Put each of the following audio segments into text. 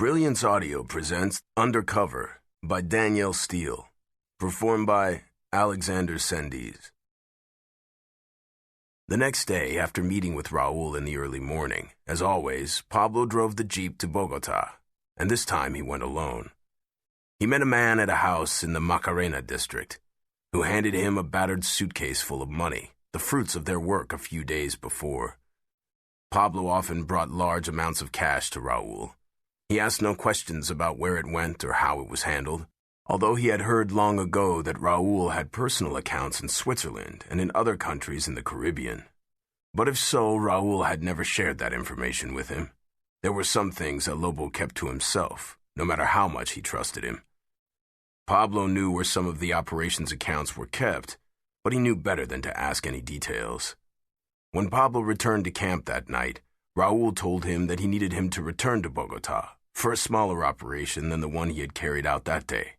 Brilliance Audio presents Undercover by Danielle Steele, performed by Alexander Sendiz. The next day, after meeting with Raul in the early morning, as always, Pablo drove the Jeep to Bogota, and this time he went alone. He met a man at a house in the Macarena district, who handed him a battered suitcase full of money, the fruits of their work a few days before. Pablo often brought large amounts of cash to Raul. He asked no questions about where it went or how it was handled, although he had heard long ago that Raul had personal accounts in Switzerland and in other countries in the Caribbean. But if so, Raul had never shared that information with him. There were some things that Lobo kept to himself, no matter how much he trusted him. Pablo knew where some of the operation's accounts were kept, but he knew better than to ask any details. When Pablo returned to camp that night, Raul told him that he needed him to return to Bogota for a smaller operation than the one he had carried out that day.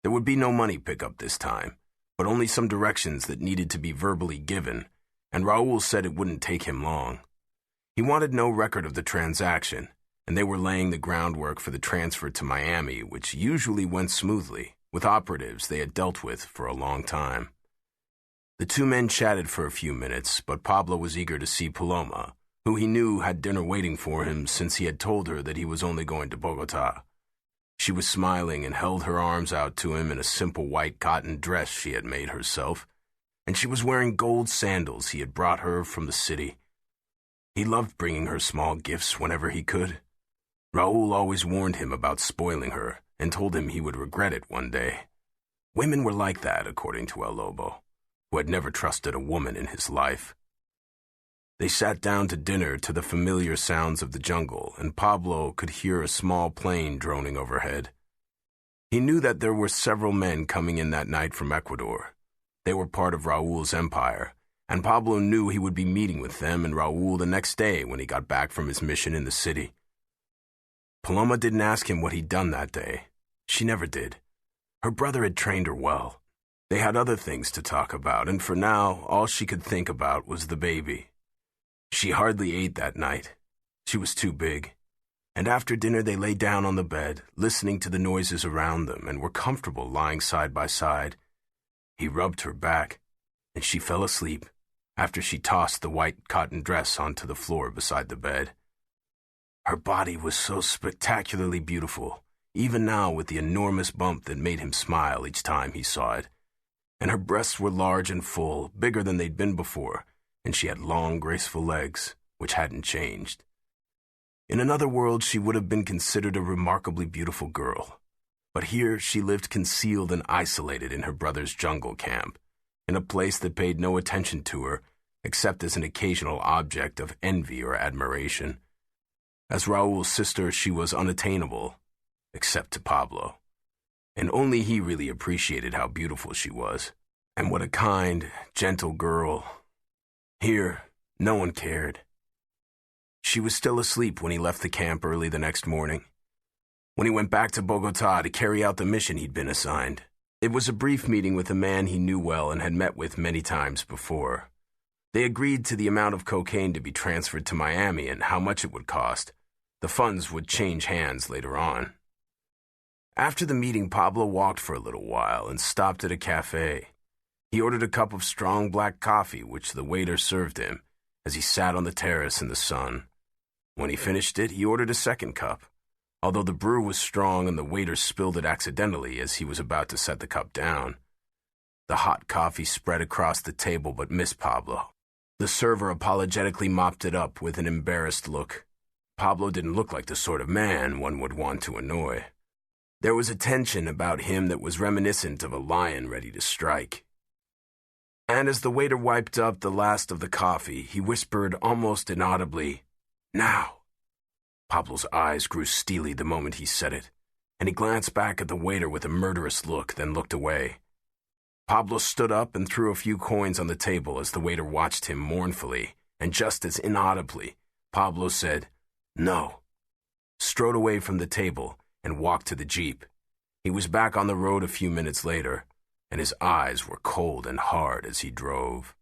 There would be no money pickup this time, but only some directions that needed to be verbally given, and Raul said it wouldn't take him long. He wanted no record of the transaction, and they were laying the groundwork for the transfer to Miami, which usually went smoothly, with operatives they had dealt with for a long time. The two men chatted for a few minutes, but Pablo was eager to see Paloma, who he knew had dinner waiting for him since he had told her that he was only going to Bogota. She was smiling and held her arms out to him in a simple white cotton dress she had made herself, and she was wearing gold sandals he had brought her from the city. He loved bringing her small gifts whenever he could. Raul always warned him about spoiling her and told him he would regret it one day. Women were like that, according to El Lobo, who had never trusted a woman in his life. They sat down to dinner to the familiar sounds of the jungle, and Pablo could hear a small plane droning overhead. He knew that there were several men coming in that night from Ecuador. They were part of Raul's empire, and Pablo knew he would be meeting with them and Raul the next day when he got back from his mission in the city. Paloma didn't ask him what he'd done that day. She never did. Her brother had trained her well. They had other things to talk about, and for now, all she could think about was the baby. She hardly ate that night. She was too big. And after dinner they lay down on the bed, listening to the noises around them, and were comfortable lying side by side. He rubbed her back, and she fell asleep after she tossed the white cotton dress onto the floor beside the bed. Her body was so spectacularly beautiful, even now with the enormous bump that made him smile each time he saw it. And her breasts were large and full, bigger than they'd been before, and she had long, graceful legs, which hadn't changed. In another world, she would have been considered a remarkably beautiful girl. But here she lived concealed and isolated in her brother's jungle camp, in a place that paid no attention to her except as an occasional object of envy or admiration. As Raul's sister, she was unattainable, except to Pablo. And only he really appreciated how beautiful she was, and what a kind, gentle girl. Here, no one cared. She was still asleep when he left the camp early the next morning, when he went back to Bogota to carry out the mission he'd been assigned. It was a brief meeting with a man he knew well and had met with many times before. They agreed to the amount of cocaine to be transferred to Miami and how much it would cost. The funds would change hands later on. After the meeting, Pablo walked for a little while and stopped at a cafe. He ordered a cup of strong black coffee, which the waiter served him, as he sat on the terrace in the sun. When he finished it, he ordered a second cup, although the brew was strong and the waiter spilled it accidentally as he was about to set the cup down. The hot coffee spread across the table but missed Pablo. The server apologetically mopped it up with an embarrassed look. Pablo didn't look like the sort of man one would want to annoy. There was a tension about him that was reminiscent of a lion ready to strike. And as the waiter wiped up the last of the coffee, he whispered almost inaudibly, "Now." Pablo's eyes grew steely the moment he said it, and he glanced back at the waiter with a murderous look, then looked away. Pablo stood up and threw a few coins on the table as the waiter watched him mournfully, and just as inaudibly, Pablo said, "No," strode away from the table, and walked to the Jeep. He was back on the road a few minutes later, and his eyes were cold and hard as he drove.